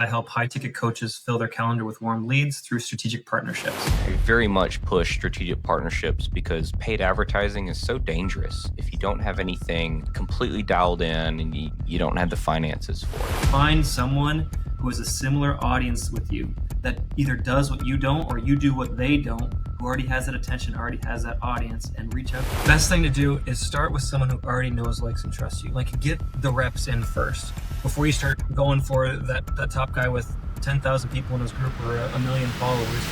I help high-ticket coaches fill their calendar with warm leads through strategic partnerships. I very much push strategic partnerships because paid advertising is so dangerous if you don't have anything completely dialed in and you don't have the finances for it. Find someone who has a similar audience with you that either does what you don't or you do what they don't, who already has that attention, already has that audience, and reach out. Best thing to do is start with someone who already knows, likes, and trusts you. Like, get the reps in first before you start going for that top guy with 10,000 people in his group or a million followers.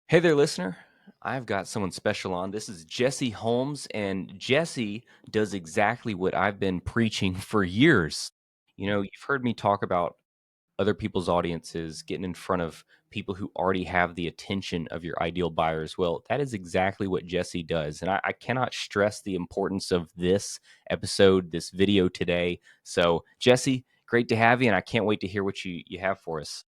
Hey there, listener. I've got someone special on. This is Jesse Holmes, and Jesse does exactly what I've been preaching for years. You know, you've heard me talk about other people's audiences, getting in front of people who already have the attention of your ideal buyers. Well, that is exactly what Jesse does. And I cannot stress the importance of this episode, this video today. So, Jesse, great to have you, and I can't wait to hear what you have for us.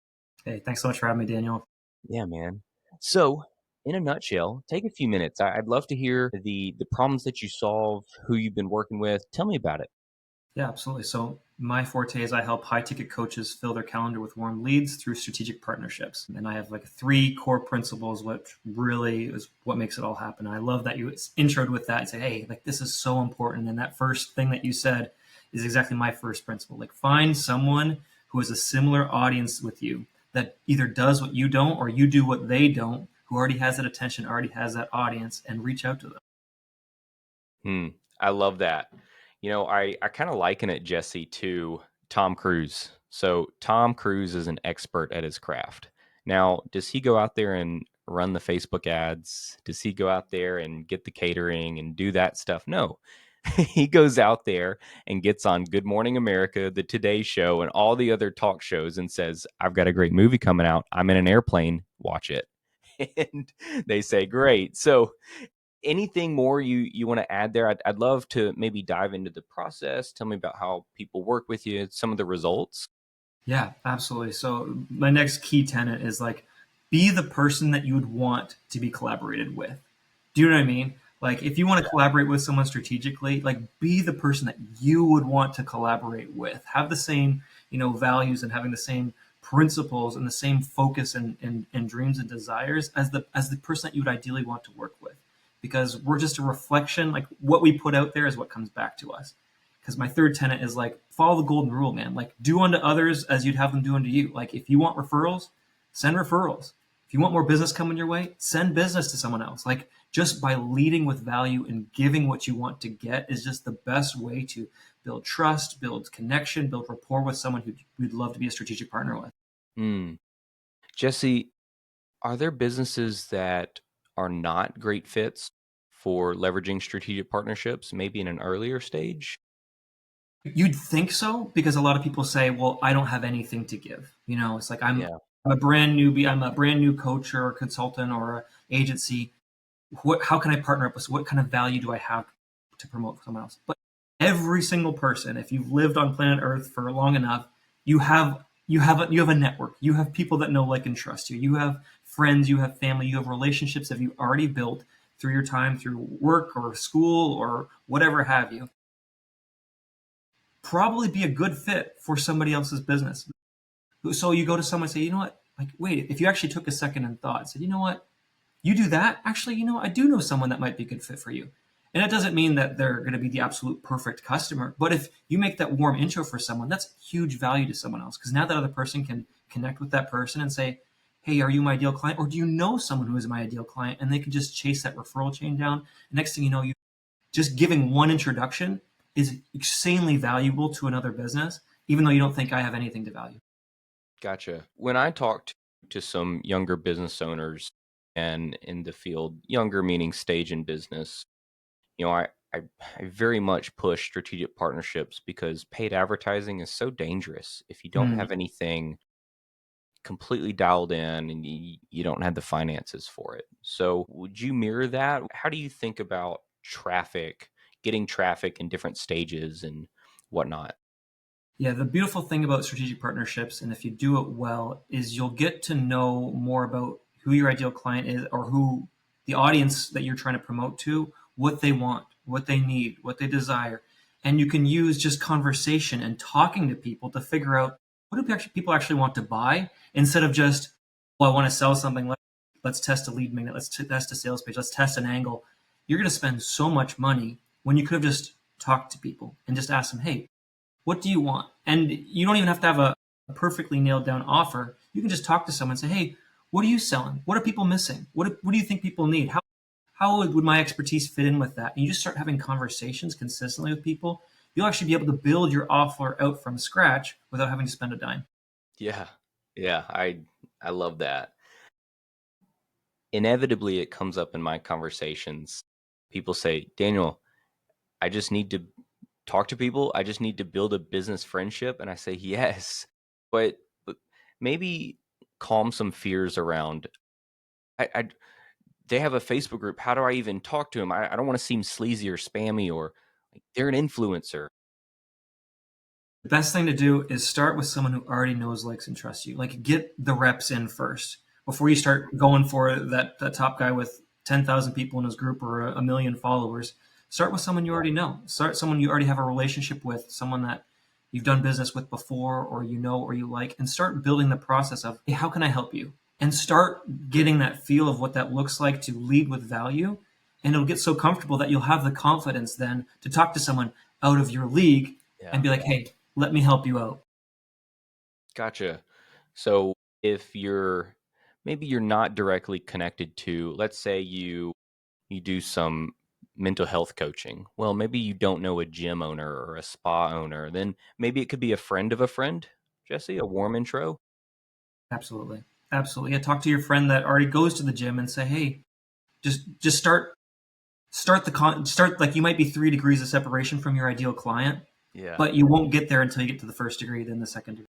Hey, thanks so much for having me, Daniel. Yeah, man. So, in a nutshell, take a few minutes. I'd love to hear the problems that you solve, who you've been working with. Tell me about it. Yeah, absolutely. So my forte is I help high-ticket coaches fill their calendar with warm leads through strategic partnerships. And I have like three core principles, which really is what makes it all happen. And I love that you introed with that and say, hey, like this is so important. And that first thing that you said is exactly my first principle. Like find someone who has a similar audience with you that either does what you don't or you do what they don't, who already has that attention, already has that audience, and reach out to them. I love that. You know, I kind of liken it, Jesse, to Tom Cruise. So Tom Cruise is an expert at his craft. Now, does he go out there and run the Facebook ads? Does he go out there and get the catering and do that stuff? No. He goes out there and gets on Good Morning America, the Today Show, and all the other talk shows and says, I've got a great movie coming out. I'm in an airplane. Watch it. And they say, great. So anything more you want to add there? I'd love to maybe dive into the process. Tell me about how people work with you, some of the results. Yeah, absolutely. So my next key tenet is like be the person that you would want to be collaborated with. Do you know what I mean? Like if you want to collaborate with someone strategically, like be the person that you would want to collaborate with. Have the same, values and having the same principles and the same focus and dreams and desires as the person that you would ideally want to work with. Because we're just a reflection, like what we put out there is what comes back to us. Because my third tenet is like follow the golden rule, man. Like do unto others as you'd have them do unto you. Like if you want referrals, send referrals. If you want more business coming your way, send business to someone else. Like just by leading with value and giving what you want to get is just the best way to build trust, build connection, build rapport with someone who you'd love to be a strategic partner with. Hmm. Jesse, are there businesses that are not great fits for leveraging strategic partnerships, maybe in an earlier stage? You'd think so because a lot of people say, "Well, I don't have anything to give." It's like Yeah. I'm a brand newbie. I'm a brand new coach or a consultant or a agency. How can I partner up with? What kind of value do I have to promote for someone else? But every single person, if you've lived on planet Earth for long enough, you have a network. You have people that know, like, and trust you. You have friends. You have family. You have relationships that you've already built through your time, through work or school or whatever have you. Probably be a good fit for somebody else's business. So you go to someone and say, you know what? Like, wait, if you actually took a second and thought, said, you know what? You do that? Actually, I do know someone that might be a good fit for you. And it doesn't mean that they're going to be the absolute perfect customer. But if you make that warm intro for someone, that's huge value to someone else. Because now that other person can connect with that person and say, hey, are you my ideal client? Or do you know someone who is my ideal client? And they can just chase that referral chain down. And next thing you know, you just giving one introduction is insanely valuable to another business, even though you don't think I have anything to value. Gotcha. When I talked to some younger business owners and in the field, younger meaning stage in business, you know, I very much push strategic partnerships because paid advertising is so dangerous if you don't Mm. have anything completely dialed in and you don't have the finances for it. So, would you mirror that? How do you think about traffic, getting traffic in different stages and whatnot? Yeah, the beautiful thing about strategic partnerships, and if you do it well, is you'll get to know more about who your ideal client is or who the audience that you're trying to promote to, what they want, what they need, what they desire. and you can use just conversation and talking to people to figure out what do people actually want to buy instead of just, well, I want to sell something. Let's test a lead magnet. Let's test a sales page. Let's test an angle. You're going to spend so much money when you could have just talked to people and just asked them, hey, what do you want? And you don't even have to have a perfectly nailed down offer. You can just talk to someone and say, hey, what are you selling? What are people missing? What do you think people need? How would my expertise fit in with that? And you just start having conversations consistently with people. You'll actually be able to build your offer out from scratch without having to spend a dime. Yeah. Yeah, I love that. Inevitably it comes up in my conversations. People say, "Daniel, I just need to talk to people. I just need to build a business friendship." And I say, "Yes." But maybe calm some fears around I they have a Facebook group. How do I even talk to them? I don't want to seem sleazy or spammy or like they're an influencer. The best thing to do is start with someone who already knows, likes, and trusts you. Like get the reps in first before you start going for that top guy with 10,000 people in his group or a million followers. Start with someone you Yeah. already know. Start someone you already have a relationship with, someone that you've done business with before or you know or you like, and start building the process of, hey, how can I help you? And start getting that feel of what that looks like to lead with value. And it'll get so comfortable that you'll have the confidence then to talk to someone out of your league and Yeah. be like, hey, let me help you out. Gotcha. So if maybe you're not directly connected to, let's say you do some mental health coaching. Well, maybe you don't know a gym owner or a spa owner, then maybe it could be a friend of a friend, Jesse, a warm intro. Absolutely. Absolutely. Yeah, talk to your friend that already goes to the gym and say, hey, just start like you might be 3 degrees of separation from your ideal client, Yeah. but you won't get there until you get to the first degree, then the second degree.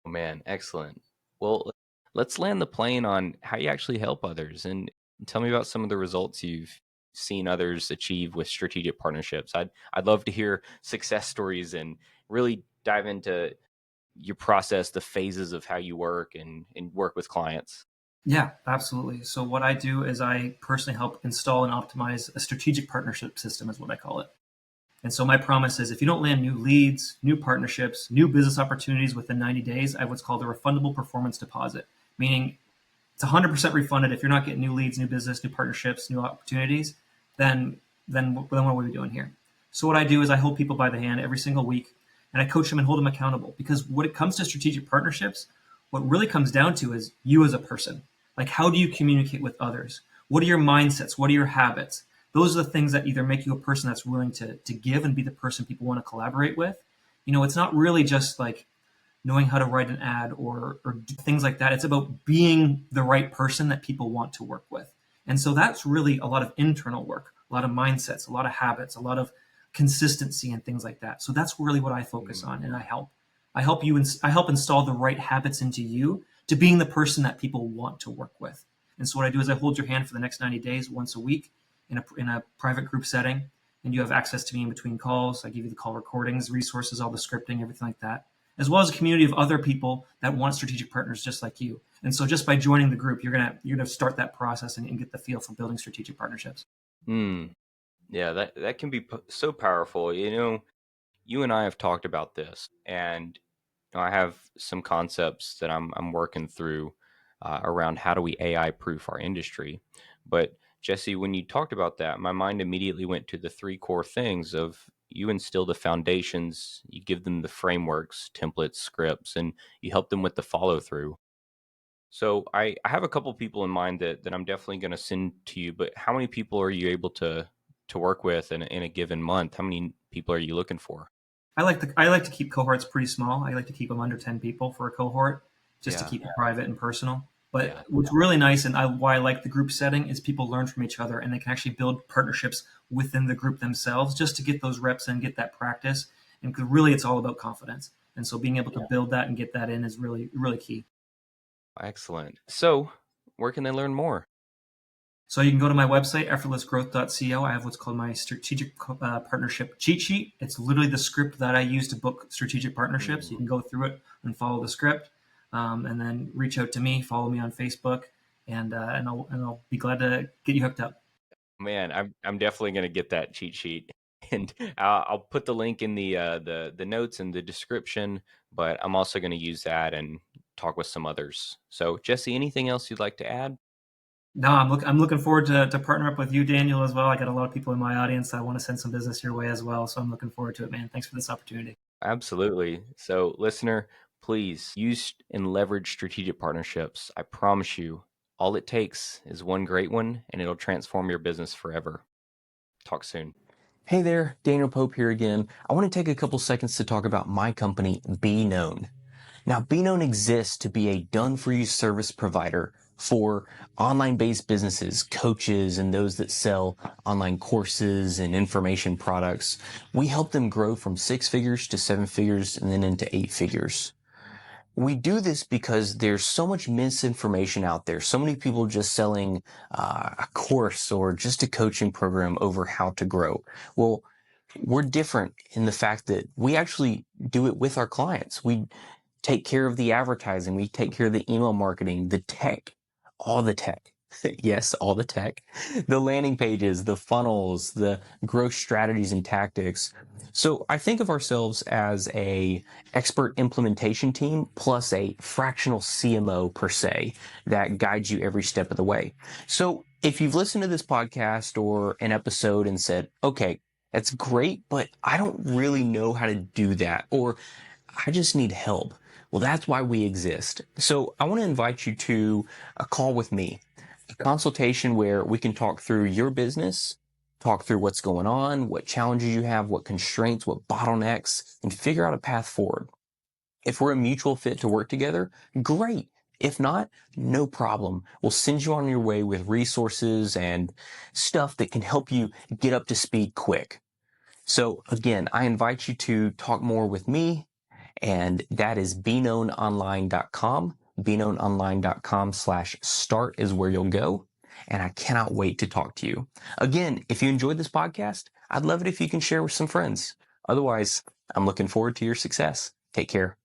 Oh, man, excellent. Well, let's land the plane on how you actually help others and tell me about some of the results you've seen others achieve with strategic partnerships. I'd love to hear success stories and really dive into your process, the phases of how you work and work with clients. Yeah, absolutely. So what I do is I personally help install and optimize a strategic partnership system is what I call it. And so my promise is if you don't land new leads, new partnerships, new business opportunities within 90 days, I have what's called a refundable performance deposit, meaning it's 100% refunded if you're not getting new leads, new business, new partnerships, new opportunities. Then what are we doing here? So what I do is I hold people by the hand every single week, and I coach them and hold them accountable. Because when it comes to strategic partnerships, what really comes down to is you as a person. Like how do you communicate with others? What are your mindsets? What are your habits? Those are the things that either make you a person that's willing to give and be the person people want to collaborate with. It's not really just like knowing how to write an ad or do things like that. It's about being the right person that people want to work with. And so that's really a lot of internal work, a lot of mindsets, a lot of habits, a lot of consistency and things like that. So that's really what I focus Mm, on and I help. I help install the right habits into you to being the person that people want to work with. And so what I do is I hold your hand for the next 90 days once a week in a private group setting, and you have access to me in between calls. I give you the call recordings, resources, all the scripting, everything like that, as well as a community of other people that want strategic partners just like you. And so just by joining the group, you're gonna start that process and get the feel for building strategic partnerships. mm. Yeah, that can be so powerful. You and I have talked about this, and I have some concepts that I'm working through around how do we AI proof our industry. But Jesse, when you talked about that, my mind immediately went to the three core things of you instill the foundations, you give them the frameworks, templates, scripts, and you help them with the follow through. So I have a couple people in mind that I'm definitely going to send to you. But how many people are you able to work with in a given month? How many people are you looking for? I like to keep cohorts pretty small. I like to keep them under 10 people for a cohort, just to Yeah, keep it private and personal. But yeah, what's really nice and why I like the group setting is people learn from each other and they can actually build partnerships within the group themselves just to get those reps and get that practice. And 'cause really, it's all about confidence. And so being able to build that and get that in is really, really key. excellent. So where can they learn more? So you can go to my website, effortlessgrowth.co. I have what's called my strategic partnership cheat sheet. It's literally the script that I use to book strategic partnerships. You Mm. can go through it and follow the script, and then reach out to me, follow me on Facebook, and I'll be glad to get you hooked up. Man, I'm definitely going to get that cheat sheet and I'll put the link in the notes and the description. But I'm also going to use that and talk with some others. So, Jesse, anything else you'd like to add? No, I'm looking forward to partner up with you, Daniel, as well. I got a lot of people in my audience. I want to send some business your way as well. So I'm looking forward to it, man. Thanks for this opportunity. Absolutely. So, listener, please use and leverage strategic partnerships. I promise you, all it takes is one great one, and it'll transform your business forever. Talk soon. Hey there, Daniel Pope here again. I want to take a couple seconds to talk about my company, Be Known. Now, Be Known exists to be a done-for-you service provider for online-based businesses, coaches, and those that sell online courses and information products. We help them grow from 6 figures to 7 figures and then into 8 figures. We do this because there's so much misinformation out there. So many people just selling a course or just a coaching program over how to grow. Well, we're different in the fact that we actually do it with our clients. We take care of the advertising. We take care of the email marketing, the tech, all the tech. Yes, all the tech, the landing pages, the funnels, the growth strategies and tactics. So I think of ourselves as a expert implementation team plus a fractional CMO per se that guides you every step of the way. So if you've listened to this podcast or an episode and said, okay, that's great, but I don't really know how to do that, or I just need help. Well, that's why we exist. So I want to invite you to a call with me, a consultation where we can talk through your business, talk through what's going on, what challenges you have, what constraints, what bottlenecks, and figure out a path forward. If we're a mutual fit to work together, great. If not, no problem. We'll send you on your way with resources and stuff that can help you get up to speed quick. So again, I invite you to talk more with me, and that is beknownonline.com. beknownonline.com/start is where you'll go. And I cannot wait to talk to you. Again, if you enjoyed this podcast, I'd love it if you can share with some friends. Otherwise, I'm looking forward to your success. Take care.